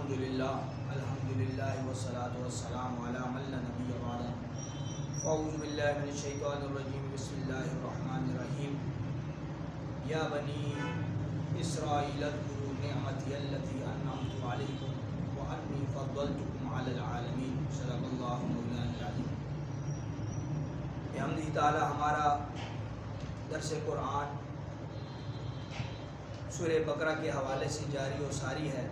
الحمدللہ والصلاۃ والسلام علی من لا نبی بعدہ فاعوذ باللہ من الشیطان الرجیم بسم اللہ الرحمن الرحیم یا بنی اسرائیل اذکروا نعمتی التی انعمت علیکم وانی فضلتکم علی العالمین صدق اللہ مولانا العظیم۔ بحمدہ تعالی ہمارا درس قرآن سورہ بقرہ کے حوالے سے جاری و ساری ہے۔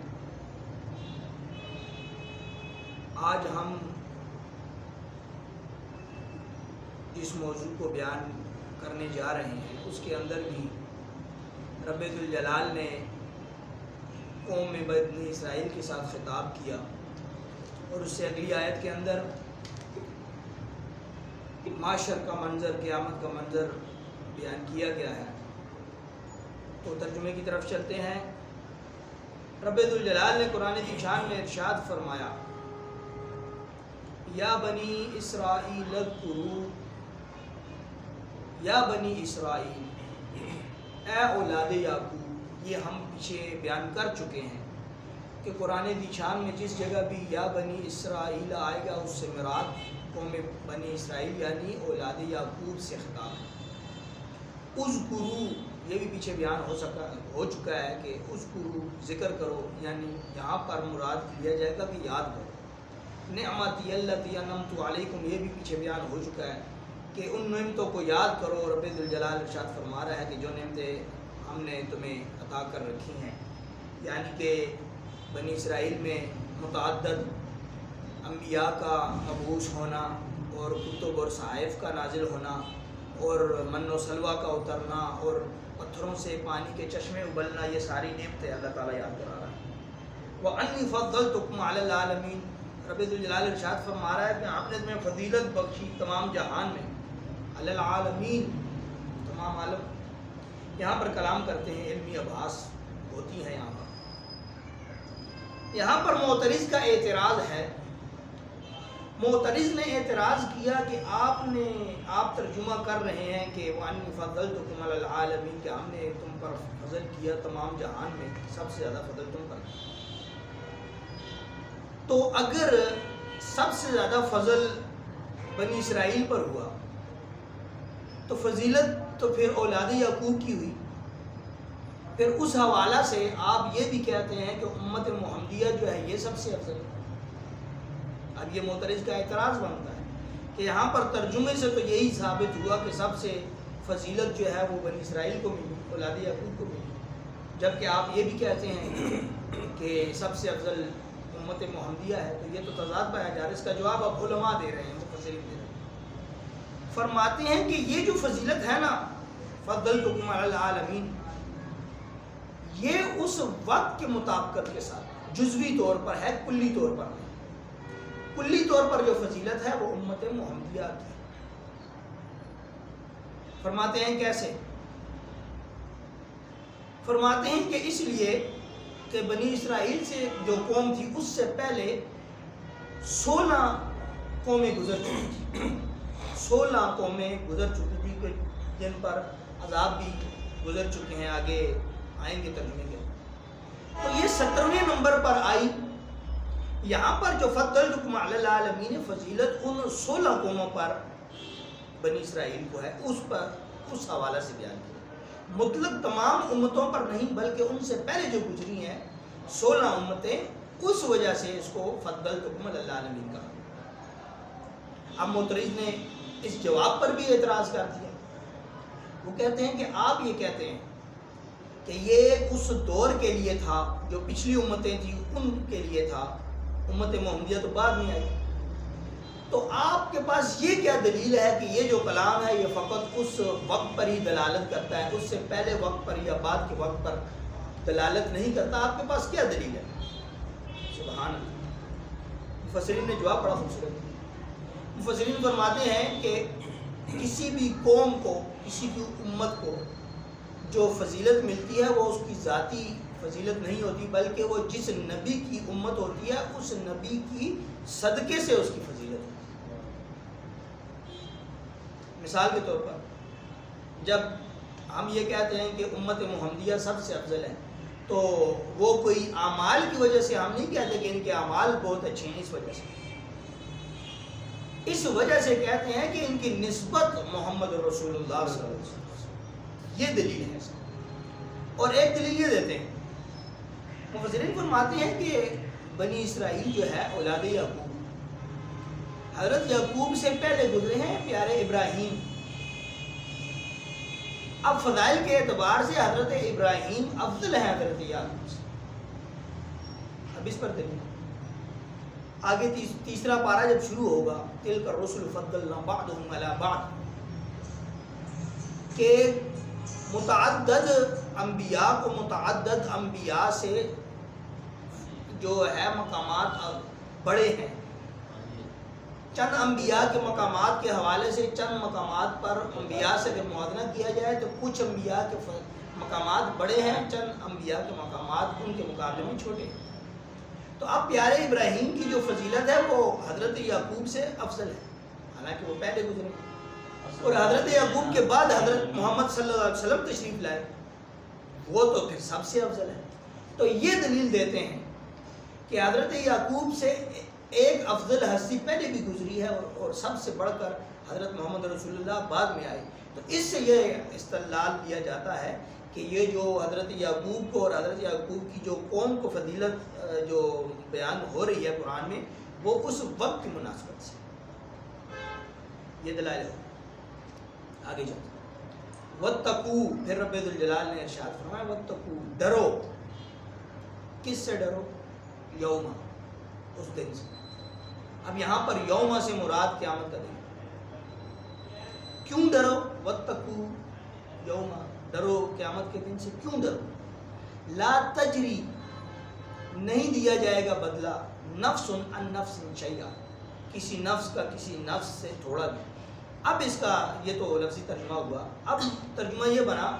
آج ہم جس موضوع کو بیان کرنے جا رہے ہیں اس کے اندر بھی رب ذوالجلال نے قوم بنی اسرائیل کے ساتھ خطاب کیا، اور اس سے اگلی آیت کے اندر معاشر کا منظر، قیامت کا منظر بیان کیا گیا ہے۔ تو ترجمے کی طرف چلتے ہیں۔ رب ذوالجلال نے قرآن کی شان میں ارشاد فرمایا، یا بنی اسرائیل اذکروا، یا بنی اسرائیل، اے اولاد یعقوب۔ یہ ہم پیچھے بیان کر چکے ہیں کہ قرآن دی شان میں جس جگہ بھی یا بنی اسرائیل آئے گا اس سے مراد قوم بنی اسرائیل یعنی اولاد یعقوب سے خطاب ہے۔ اذکروا یہ بھی پیچھے بیان ہو چکا ہے کہ اذکروا ذکر کرو، یعنی یہاں پر مراد لیا جائے گا کہ یاد کرو۔ نعمتی التی انعمت علیکم یہ بھی پیچھے بیان ہو چکا ہے کہ ان نعمتوں کو یاد کرو۔ رب ذوالجلال ارشاد فرما رہا ہے کہ جو نعمتیں ہم نے تمہیں عطا کر رکھی ہیں، یعنی کہ بنی اسرائیل میں متعدد انبیاء کا مبعوث ہونا، اور کتب اور صحائف کا نازل ہونا، اور من و سلوہ کا اترنا، اور پتھروں سے پانی کے چشمے ابلنا، یہ ساری نعمتیں اللہ تعالیٰ یاد کرا رہا ہے۔ وَأَنِّي فَضَّلْتُكُمْ عَلَى الْعَالَمِينَ رب ذوالجلال ارشاد فرما رہا ہے کہ آپ نے تمہیں فضیلت بخشی تمام جہان میں، علی العالمین تمام عالم۔ یہاں پر کلام کرتے ہیں، علمی ابحاث ہوتی ہیں یہاں پر معترض کا اعتراض ہے۔ معترض نے اعتراض کیا کہ آپ ترجمہ کر رہے ہیں کہ وَأَنِّي فَضَّلْتُكُمْ عَلَى الْعَالَمِينَ کہ ہم نے تم پر فضل کیا تمام جہان میں، سب سے زیادہ فضل تم پر کیا۔ تو اگر سب سے زیادہ فضل بنی اسرائیل پر ہوا تو فضیلت تو پھر اولاد یعقوب کی ہوئی۔ پھر اس حوالہ سے آپ یہ بھی کہتے ہیں کہ امت محمدیہ جو ہے یہ سب سے افضل ہے۔ اب یہ معترض کا اعتراض بنتا ہے کہ یہاں پر ترجمے سے تو یہی ثابت ہوا کہ سب سے فضیلت جو ہے وہ بنی اسرائیل کو ملی، اولاد یعقوب کو ملی، جبکہ آپ یہ بھی کہتے ہیں کہ سب سے افضل امت محمدیہ ہے۔ تو یہ تو تضاد پایا جا رہا ہے۔ اس کا جواب اب علماء دے رہے ہیں، مفسرین دے رہے ہیں۔ فرماتے ہیں کہ یہ جو فضیلت ہے نا، فضلتکم علی العالمین، یہ اس وقت کے مطابقت کے ساتھ جزوی طور پر ہے، کلی طور پر نہیں۔ کلی طور پر جو فضیلت ہے وہ امت محمدیہ کی۔ فرماتے ہیں کیسے؟ فرماتے ہیں کہ اس لیے کہ بنی اسرائیل سے جو قوم تھی اس سے پہلے 16 قومیں گزر چکی تھی، 16 قومیں گزر چکی تھی جن پر عذاب بھی گزر چکے ہیں، آگے آئیں گے ترجمے کے۔ تو یہ 17ویں نمبر پر آئی۔ یہاں پر جو فضلتکم علی العالمین فضیلت ان 16 قوموں پر بنی اسرائیل کو ہے، اس حوالہ سے بیان کیا۔ مطلق تمام امتوں پر نہیں، بلکہ ان سے پہلے جو گزری ہیں 16 امتیں، اس وجہ سے اس کو فضلتکم علی العالمین کہا۔ اب معترض نے اس جواب پر بھی اعتراض کر دیا۔ وہ کہتے ہیں کہ آپ یہ کہتے ہیں کہ یہ اس دور کے لیے تھا جو پچھلی امتیں تھیں ان کے لیے تھا، امت محمدیہ تو بعد میں آئی۔ تو آپ کے پاس یہ کیا دلیل ہے کہ یہ جو کلام ہے یہ فقط اس وقت پر ہی دلالت کرتا ہے، اس سے پہلے وقت پر یا بعد کے وقت پر دلالت نہیں کرتا؟ آپ کے پاس کیا دلیل ہے؟ سبحان اللہ۔ مفسرین نے جواب بڑا خوبصورت دیا۔ مفسرین فرماتے ہیں کہ کسی بھی قوم کو، کسی بھی امت کو جو فضیلت ملتی ہے وہ اس کی ذاتی فضیلت نہیں ہوتی، بلکہ وہ جس نبی کی امت ہوتی ہے اس نبی کی صدقے سے اس کی فضیلت ہوتی ہے۔ مثال کے طور پر جب ہم یہ کہتے ہیں کہ امت محمدیہ سب سے افضل ہے، تو وہ کوئی اعمال کی وجہ سے ہم نہیں کہتے کہ ان کے اعمال بہت اچھے ہیں، اس وجہ سے کہتے ہیں کہ ان کی نسبت محمد رسول اللہ صلی اللہ علیہ وسلم، یہ دلیل ہے اس کی۔ اور ایک دلیل یہ دیتے ہیں، مفسرین فرماتے ہیں کہ بنی اسرائیل جو ہے اولاد یعقوب، حضرت یعقوب سے پہلے گزرے ہیں پیارے ابراہیم۔ اب فضائل کے اعتبار سے حضرت ابراہیم افضل ہے حضرت یعقوب سے۔ اب اس پر دلیل آگے تیسرا پارہ جب شروع ہوگا، تلک الرسل فضلنا بعضهم علی بعض، کہ متعدد انبیاء کو متعدد انبیاء سے جو ہے مقامات بڑے ہیں، چند انبیاء کے مقامات کے حوالے سے چند مقامات پر انبیاء سے اگر موازنہ کیا جائے تو کچھ انبیاء کے مقامات بڑے ہیں، چند انبیاء کے مقامات ان کے مقابلے میں چھوٹے ہیں۔ تو اب پیارے ابراہیم کی جو فضیلت ہے وہ حضرت یعقوب سے افضل ہے، حالانکہ وہ پہلے گزرے، اور حضرت یعقوب کے بعد حضرت محمد صلی اللہ علیہ وسلم تشریف لائے، وہ تو پھر سب سے افضل ہے۔ تو یہ دلیل دیتے ہیں کہ حضرت یعقوب سے ایک افضل ہستی پہلے بھی گزری ہے اور سب سے بڑھ کر حضرت محمد رسول اللہ بعد میں آئی۔ تو اس سے یہ استدلال دیا جاتا ہے کہ یہ جو حضرت یعقوب کو اور حضرت یعقوب کی جو قوم کو فضیلت جو بیان ہو رہی ہے قرآن میں، وہ اس وقت کی مناسبت سے، یہ دلائل ہے۔ آگے جاتے ہیں، وَاتَّقُوا، پھر رب ذوالجلال نے ارشاد فرمایا وَاتَّقُوا، ڈرو، کس سے ڈرو؟ یوما، اس دن سے۔ اب یہاں پر یوما سے مراد قیامت کا دن۔ کیوں ڈرو؟ وَاتَّقُوا یوما، ڈرو قیامت کے دن سے۔ کیوں ڈرو؟ لا تجری، نہیں دیا جائے گا بدلہ، نفس عن نفس شیئا، کسی نفس کا کسی نفس سے تھوڑا بھی۔ اب اس کا یہ تو لفظی ترجمہ ہوا، اب ترجمہ یہ بنا،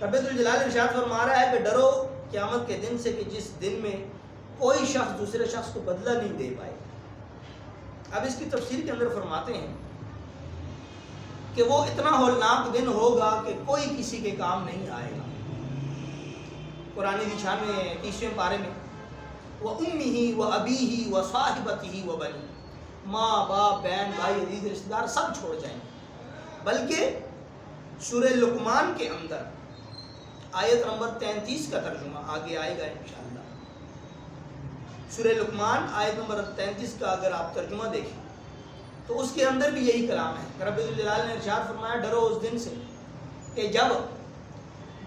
رب ذوالجلال ارشاد فرما رہا ہے کہ ڈرو قیامت کے دن سے کہ جس دن میں کوئی شخص دوسرے شخص کو بدلہ نہیں دے پائے۔ اب اس کی تفسیر کے اندر فرماتے ہیں کہ وہ اتنا ہولناک دن ہوگا کہ کوئی کسی کے کام نہیں آئے گا۔ قرآن ذی میں 30ویں پارے میں وَأُمِّهِ وَأَبِيهِ وَصَاحِبَتِهِ وَبَنِيهِ، ماں باپ بہن بھائی عزیز رشتہ دار سب چھوڑ جائیں گے۔ بلکہ سورہ لقمان کے اندر آیت نمبر 33 کا ترجمہ آگے آئے گا انشاءاللہ۔ سورہ لقمان آیت نمبر 33 کا اگر آپ ترجمہ دیکھیں تو اس کے اندر بھی یہی کلام ہے۔ رب الجلال نے ارشاد فرمایا ڈرو اس دن سے کہ جب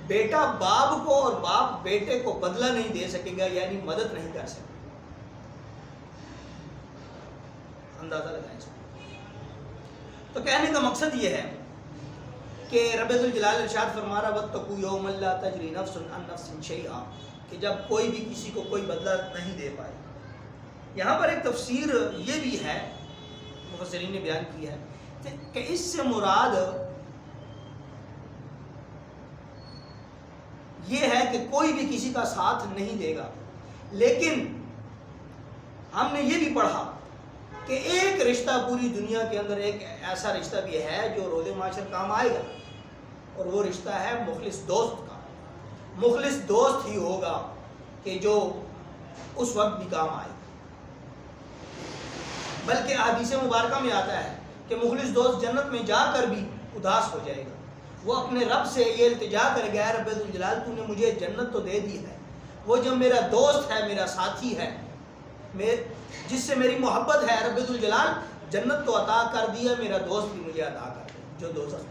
بیٹا باپ کو اور باپ بیٹے کو بدلہ نہیں دے سکے گا، یعنی مدد نہیں کر سکے۔ اندازہ لگائیں اس کو۔ تو کہنے کا مقصد یہ ہے کہ رب الجلال ارشاد فرما رہا وَاتَّقُوا يَوْمًا لَا تَجْرِي نَفْسٌ عَن نَفْسٍ شَيْئًا، کہ جب کوئی بھی کسی کو کوئی بدلہ نہیں دے پائے۔ یہاں پر ایک تفسیر یہ بھی ہے، مفسرین نے بیان کی ہے کہ اس سے مراد یہ ہے کہ کوئی بھی کسی کا ساتھ نہیں دے گا، لیکن ہم نے یہ بھی پڑھا کہ ایک رشتہ پوری دنیا کے اندر ایک ایسا رشتہ بھی ہے جو روز معاشر کام آئے گا، اور وہ رشتہ ہے مخلص دوست کا۔ مخلص دوست ہی ہوگا کہ جو اس وقت بھی کام آئے گا۔ بلکہ احادیث مبارکہ میں آتا ہے کہ مخلص دوست جنت میں جا کر بھی اداس ہو جائے گا، وہ اپنے رب سے یہ التجا کرے گا، رب الجلال تو نے مجھے جنت تو دے دی ہے، وہ جو میرا دوست ہے، میرا ساتھی ہے، جس سے میری محبت ہے، رب الجلال جنت تو عطا کر دیا، میرا دوست بھی مجھے عطا کر دے جو دوست ہے۔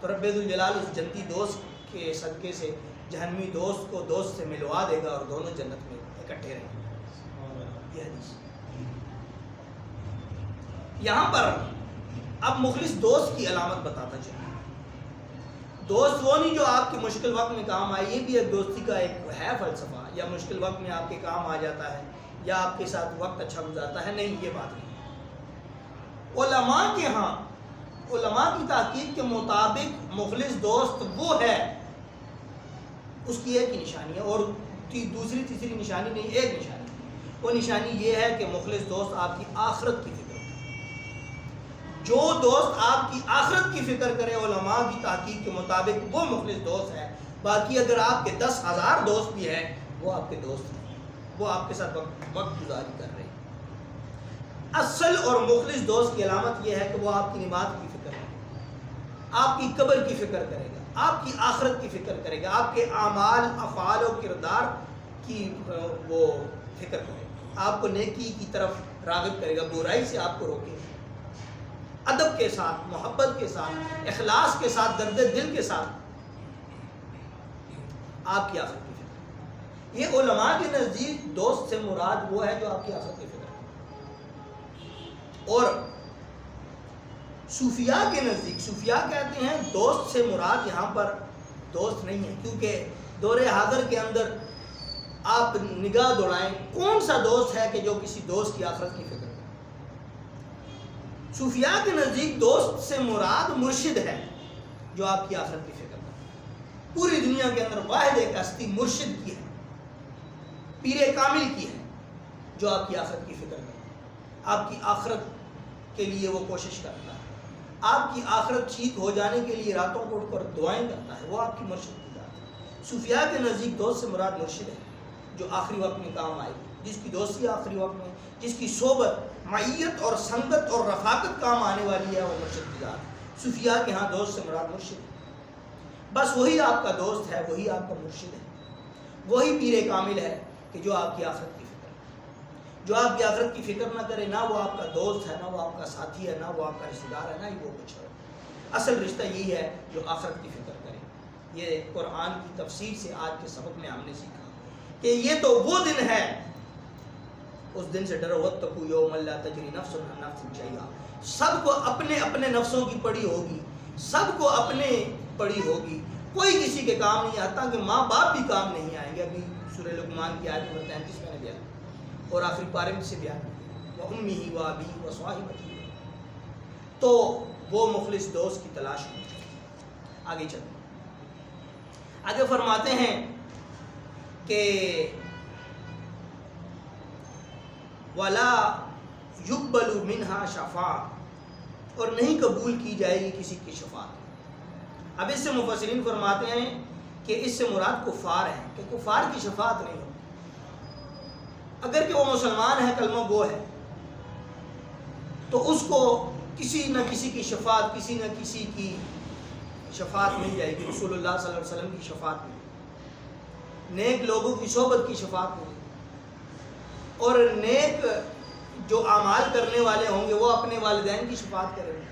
تو رب الجلال اس جنتی دوست کے صدقے سے جہنمی دوست کو دوست سے ملوا دے گا اور دونوں جنت میں اکٹھے رہیں گے۔ یہ حدیث یہاں پر اب مخلص دوست کی علامت بتاتا چلا۔ دوست وہ نہیں جو آپ کے مشکل وقت میں کام آئے، یہ بھی ایک دوستی کا ایک ہے فلسفہ، یا مشکل وقت میں آپ کے کام آ جاتا ہے یا آپ کے ساتھ وقت اچھا گزارتا ہے، نہیں، یہ بات نہیں۔ علماء کے ہاں، علماء کی تحقیق کے مطابق مخلص دوست وہ ہے، اس کی ایک ہی نشانی ہے، اور دوسری تیسری نشانی نہیں، ایک نشانی۔ وہ نشانی یہ ہے کہ مخلص دوست آپ کی آخرت کی فکر کرے۔ جو دوست آپ کی آخرت کی فکر کرے علماء کی تحقیق کے مطابق وہ مخلص دوست ہے۔ باقی اگر آپ کے 10,000 دوست بھی ہیں، وہ آپ کے دوست ہیں، وہ آپ کے ساتھ وقت گزاری کر رہے ہیں۔ اصل اور مخلص دوست کی علامت یہ ہے کہ وہ آپ کی نماز کی فکر کرے گا، آپ کی قبر کی فکر کرے گا، آپ کی آخرت کی فکر کرے گا، آپ کے اعمال، افعال و کردار کی وہ فکر کرے گا، آپ کو نیکی کی طرف راغب کرے گا، برائی سے آپ کو روکے گا، ادب کے ساتھ، محبت کے ساتھ، اخلاص کے ساتھ، درد دل کے ساتھ آپ کی آخرت کی فکر۔ یہ علماء کے نزدیک دوست سے مراد وہ ہے جو آپ کی آخرت کی فکر کرے۔ اور صوفیاء کے نزدیک، صوفیاء کہتے ہیں دوست سے مراد یہاں پر دوست نہیں ہے، کیونکہ دور حاضر کے اندر آپ نگاہ دوڑائیں، کون سا دوست ہے کہ جو کسی دوست کی آخرت کی فکر کرے؟ صوفیاء کے نزدیک دوست سے مراد مرشد ہے جو آپ کی آخرت کی فکر کرے۔ پوری دنیا کے اندر واحد ایک ہستی مرشد کی ہے، پیر کامل کی ہے، جو آپ کی آخرت کی فکر کرتا ہے، آپ کی آخرت کے لیے وہ کوشش کرتا ہے، آپ کی آخرت ٹھیک ہو جانے کے لیے راتوں کو اٹھ کر دعائیں کرتا ہے، وہ آپ کی مرشد کی ذات ہے۔ صوفیاء کے نزدیک دوست سے مراد مرشد ہے جو آخری وقت میں کام آئے گی، جس کی دوستی آخری وقت میں، جس کی صحبت، معیت اور سنگت اور رفاقت کام آنے والی ہے، وہ مرشد کی ذات ہے۔ صوفیاء کے ہاں دوست سے مراد مرشد ہے، بس وہی آپ کا دوست ہے، وہی آپ کا مرشد ہے، وہی پیر کامل ہے کہ جو آپ کی آخرت کی فکر کرے۔ جو آپ کی آخرت کی فکر نہ کرے، نہ وہ آپ کا دوست ہے، نہ وہ آپ کا ساتھی ہے، نہ وہ آپ کا رشتہ دار ہے، نہ ہی وہ کچھ ہے۔ اصل رشتہ یہی ہے جو آخرت کی فکر کرے۔ یہ قرآن کی تفسیر سے آج کے سبق میں ہم نے سیکھا کہ یہ تو وہ دن ہے، اس دن سے ڈرو، واتقوا یوما لا تجری نفس عن نفس شیئا۔ سب کو اپنے اپنے نفسوں کی پڑی ہوگی، سب کو اپنے پڑی ہوگی، کوئی کسی کے کام نہیں، حتیٰ کہ ماں باپ بھی کام نہیں آئیں گے۔ ابھی سورہ لقمان کی آیت نمبر 33 میں نے بیان اور آخری پارے میں سے بیان، وَأُمِّهِ وَأَبِيهِ وَصَاحِبَتِهِ۔ تو وہ مخلص دوست کی تلاش میں۔ آگے چلتے، آگے فرماتے ہیں کہ وَلَا يُقْبَلُ مِنْهَا شَفَاعَةٌ، اور نہیں قبول کی جائے گی کسی کی شفاعت۔ اب اس سے مفسرین فرماتے ہیں کہ اس سے مراد کفار ہیں، کہ کفار کی شفاعت نہیں ہوتی۔ اگر کہ وہ مسلمان ہے، کلمہ گو ہے، تو اس کو کسی نہ کسی کی شفاعت، کسی نہ کسی کی شفاعت مل جائے گی، رسول اللہ صلی اللہ علیہ وسلم کی شفاعت مل، نیک لوگوں کی صحبت کی شفاعت ملے، اور نیک جو اعمال کرنے والے ہوں گے وہ اپنے والدین کی شفاعت کریں گے،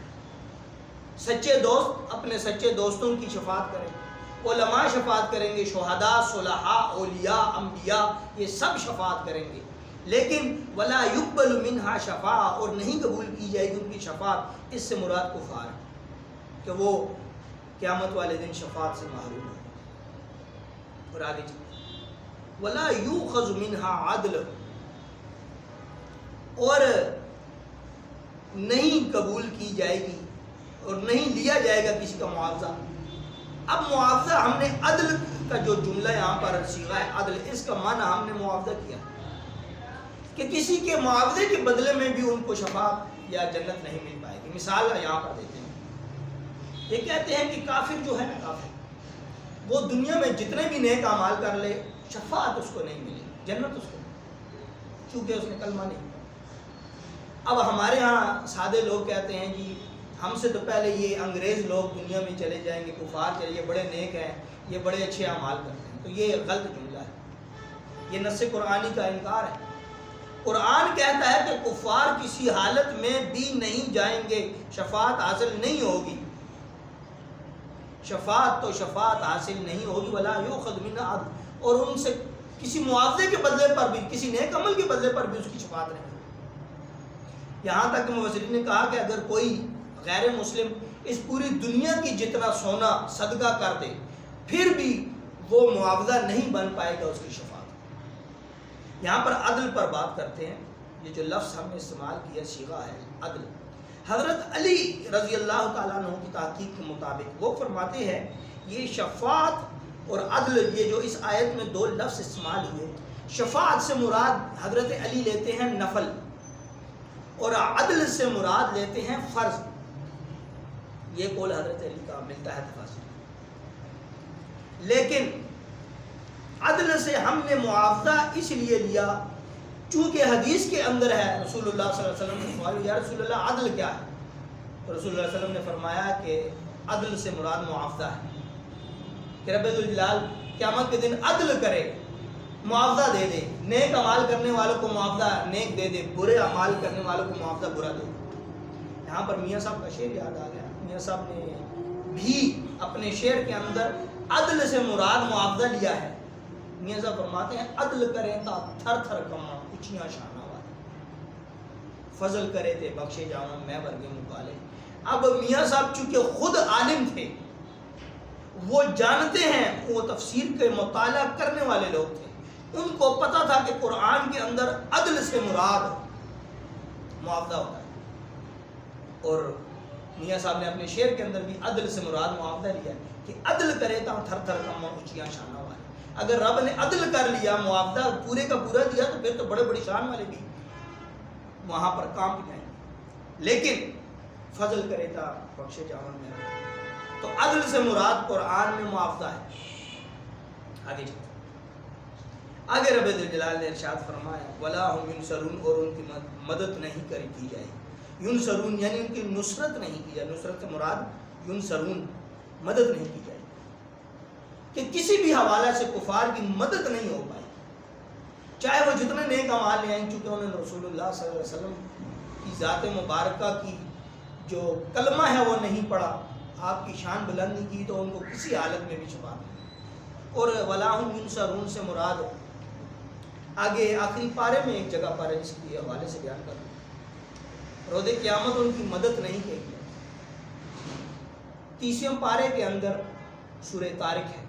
سچے دوست اپنے سچے دوستوں کی شفاعت کریں گے، علماء شفاعت کریں گے، شہداء، صلحاء، اولیاء، انبیاء، یہ سب شفاعت کریں گے، لیکن ولا يقبل منها شفاعہ، اور نہیں قبول کی جائے گی ان کی شفاعت۔ اس سے مراد کفار ہے کہ وہ قیامت والے دن شفاعت سے محروم ہیں۔ اور آگے چلتے، ولا يؤخذ منها عدل، اور نہیں قبول کی جائے گی اور نہیں لیا جائے گا کسی کا معاوضہ۔ اب معاوضہ ہم نے عدل کا جو جملہ یہاں پر صیغہ ہے عدل، اس کا معنی ہم نے معاوضہ کیا کہ کسی کے معاوضے کے بدلے میں بھی ان کو شفاعت یا جنت نہیں مل پائے گی۔ مثال یہاں پر دیتے ہیں، یہ کہتے ہیں کہ کافر جو ہے نا، کافر وہ دنیا میں جتنے بھی نیک اعمال کر لے، شفاعت اس کو نہیں ملے، جنت اس کو نہیں، چونکہ اس نے کلمہ نہیں۔ اب ہمارے ہاں سادے لوگ کہتے ہیں جی ہم سے تو پہلے یہ انگریز لوگ دنیا میں چلے جائیں گے، کفار چلے، یہ بڑے نیک ہیں، یہ بڑے اچھے اعمال کرتے ہیں، تو یہ غلط جملہ ہے، یہ نص قرآنی کا انکار ہے۔ قرآن کہتا ہے کہ کفار کسی حالت میں بھی نہیں جائیں گے، شفاعت حاصل نہیں ہوگی، شفاعت تو شفاعت حاصل نہیں ہوگی، ولا یؤخذ منها عدل، اور ان سے کسی معاوضے کے بدلے پر بھی، کسی نیک عمل کے بدلے پر بھی اس کی شفاعت نہیں ہوگی۔ یہاں تک کہ مفسرین نے کہا کہ اگر کوئی غیر مسلم اس پوری دنیا کی جتنا سونا صدقہ کر دے، پھر بھی وہ معاوضہ نہیں بن پائے گا اس کی شفاعت۔ یہاں پر عدل پر بات کرتے ہیں، یہ جو لفظ ہم نے استعمال کیا صیغہ ہے عدل۔ حضرت علی رضی اللہ تعالیٰ عنہ کی تحقیق کے مطابق وہ فرماتے ہیں یہ شفاعت اور عدل، یہ جو اس آیت میں دو لفظ استعمال ہوئے، شفاعت سے مراد حضرت علی لیتے ہیں نفل، اور عدل سے مراد لیتے ہیں فرض۔ یہ قول حضرت علی کا ملتا ہے تفاسیر، لیکن عدل سے ہم نے معاوضہ اس لیے لیا چونکہ حدیث کے اندر ہے، رسول اللہ صلی اللہ علیہ وسلم نے سوال یا رسول اللہ عدل کیا ہے؟ تو رسول اللہ صلی اللہ علیہ وسلم نے فرمایا کہ عدل سے مراد معاوضہ ہے، کہ رب الجلال قیامت کے دن عدل کرے، معاوضہ دے دے، نیک اعمال کرنے والوں کو معاوضہ نیک دے دے، برے اعمال کرنے والوں کو معاوضہ برا دے دے۔ یہاں پر میاں صاحب کا شعر یاد آ گیا، میاں صاحب نے بھی اپنے شعر کے اندر عدل سے مراد معاوضہ لیا ہے۔ میاں صاحب فرماتے ہیں عدل کریں تا تھر تھر کما اچھیاں شانہ والے، فضل کرے تے بخشے جاؤں میں ورگے مقالے۔ اب میاں صاحب چونکہ خود عالم تھے، وہ جانتے ہیں، وہ تفسیر کے مطالعہ کرنے والے لوگ تھے، ان کو پتہ تھا کہ قرآن کے اندر عدل سے مراد معاوضہ ہوتا ہے، اور میاں صاحب نے اپنے شعر کے اندر بھی عدل سے مراد معاوضہ لیا کہ عدل کرے تا تھر تھر کما اونچیاں شانہ والے۔ اگر رب نے عدل کر لیا، معاوضہ پورے کا پورا دیا، تو پھر تو بڑے بڑی شان والے بھی وہاں پر کام بھی جائیں گے، لیکن فضل کرے تا بخشے جاون میں، تو عدل سے مراد قرآن میں معاوضہ ہے۔ آگے رب الجلال نے ارشاد فرمایا وَلَا هُمْ يُنْصَرُونَ، اور ان کی مدد نہیں کی جائے گی۔ يُنْصَرُونَ یعنی ان کی نصرت نہیں کی جائے، نصرت سے مراد يُنْصَرُونَ مدد نہیں کی جائے گی، کہ کسی بھی حوالہ سے کفار کی مدد نہیں ہو پائے، چاہے وہ جتنے نیک اعمال لے آئیں، چونکہ انہوں نے رسول اللہ صلی اللہ علیہ وسلم کی ذات مبارکہ کی جو کلمہ ہے وہ نہیں پڑھا، آپ کی شان بلند نہیں کی، تو ان کو کسی حالت میں بھی چھپا نہیں۔ اور وَلَا هُمْ يُنْصَرُونَ سے مراد آگے آخری پارے میں ایک جگہ پر ہے جس کے حوالے سے بیان کر رہا ہوں، روز قیامت ان کی مدد نہیں کی گئی۔ 30ویں پارے کے اندر سورہ طارق ہے،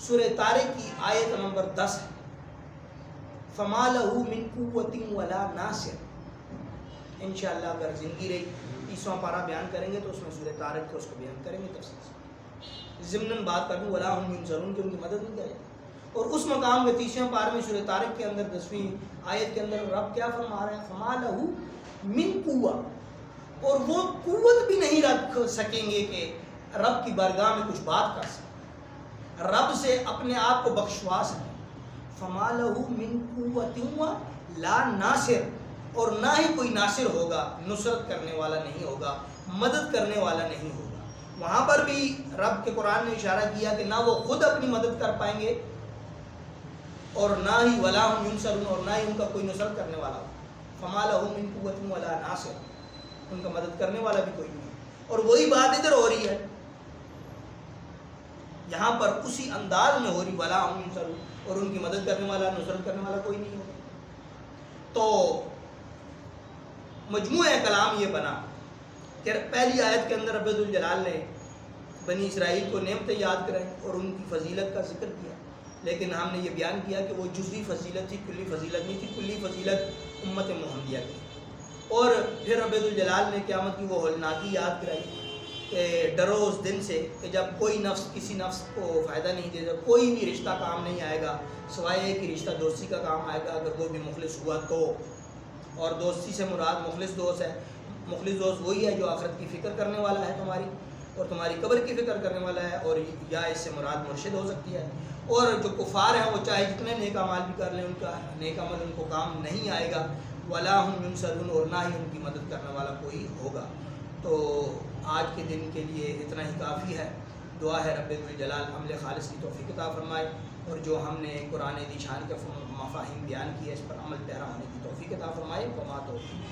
سورہ طارق کی آیت نمبر 10 ہے، فَمَا لَهُ مِن قُوَّةٍ وَلَا نَاصِرٍ۔ انشاءاللہ اگر زندگی رہی 30واں پارہ بیان کریں گے تو اس میں سورہ طارق کو اس کو بیان کریں گے تفصیل سے۔ ضمناً بات کر دوں وَلَا هُمْ يُنْصَرُونَ کہ ان کی مدد نہیں کرے، اور اس مقام میں 30ویں پارے میں سورہ طارق کے اندر 10ویں آیت کے اندر رب کیا فرما رہے ہیں، فَمَا لَهُ مِن قُوَّةٍ، اور وہ قوت بھی نہیں رکھ سکیں گے کہ رب کی بارگاہ میں کچھ بات کر سکیں، رب سے اپنے آپ کو بخشوا سکیں۔ فَمَا لَهُ مِن قُوَّةٍ لَا نَاصِرٍ، اور نہ ہی کوئی ناصر ہوگا، نصرت کرنے والا نہیں ہوگا، مدد کرنے والا نہیں ہوگا۔ وہاں پر بھی رب کے قرآن نے اشارہ کیا کہ نہ وہ خود اپنی مدد کر پائیں گے، اور نہ ہی وَلَا هُمْ يُنْصَرُونَ، اور نہ ہی ان کا کوئی نصرت کرنے والا ہوگا۔ فَمَا لَهُ مِن قُوَّةٍ وَلَا نَاصِرٍ، ان کا مدد کرنے والا بھی کوئی نہیں۔ اور وہی بات ادھر ہو رہی ہے، یہاں پر اسی انداز میں ہو رہی وَلَا هُمْ يُنْصَرُونَ، اور ان کی مدد کرنے والا، نصرت کرنے والا کوئی نہیں ہوگا۔ تو مجموعہ کلام یہ بنا کہ پہلی آیت کے اندر رب الجلال نے بنی اسرائیل کو نعمتیں یاد کرائیں اور ان کی فضیلت کا ذکر کیا، لیکن ہم نے یہ بیان کیا کہ وہ جزوی فضیلت تھی، کلی فضیلت نہیں تھی، کلی فضیلت امت محمدیہ کی۔ اور پھر رب الجلال نے قیامت کی وہ ہولناکی یاد کرائی کہ ڈرو اس دن سے کہ جب کوئی نفس کسی نفس کو فائدہ نہیں دے گا، کوئی بھی رشتہ کام نہیں آئے گا سوائے ایک ہی رشتہ دوستی کا کام آئے گا، اگر وہ بھی مخلص ہوا تو۔ اور دوستی سے مراد مخلص دوست ہے، مخلص دوست وہی ہے جو آخرت کی فکر کرنے والا ہے تمہاری، اور تمہاری قبر کی فکر کرنے والا ہے، اور یا اس سے مراد مرشد ہو سکتی ہے۔ اور جو کفار ہیں وہ چاہے جتنے نیک اعمال بھی کر لیں، ان کا نیک عمل ان کو کام نہیں آئے گا۔ وَلَا هُمْ يُنْصَرُونَ، اور نہ ہی ان کی مدد کرنے والا کوئی ہوگا۔ تو آج کے دن کے لیے اتنا ہی کافی ہے۔ دعا ہے رب الجلال عمل خالص کی توفیق عطا فرمائے، اور جو ہم نے قرآن ذی شان کے مفاہیم بیان کیے اس پر عمل پیرا ہونے کی توفیق عطا فرمائے۔ وما توفیق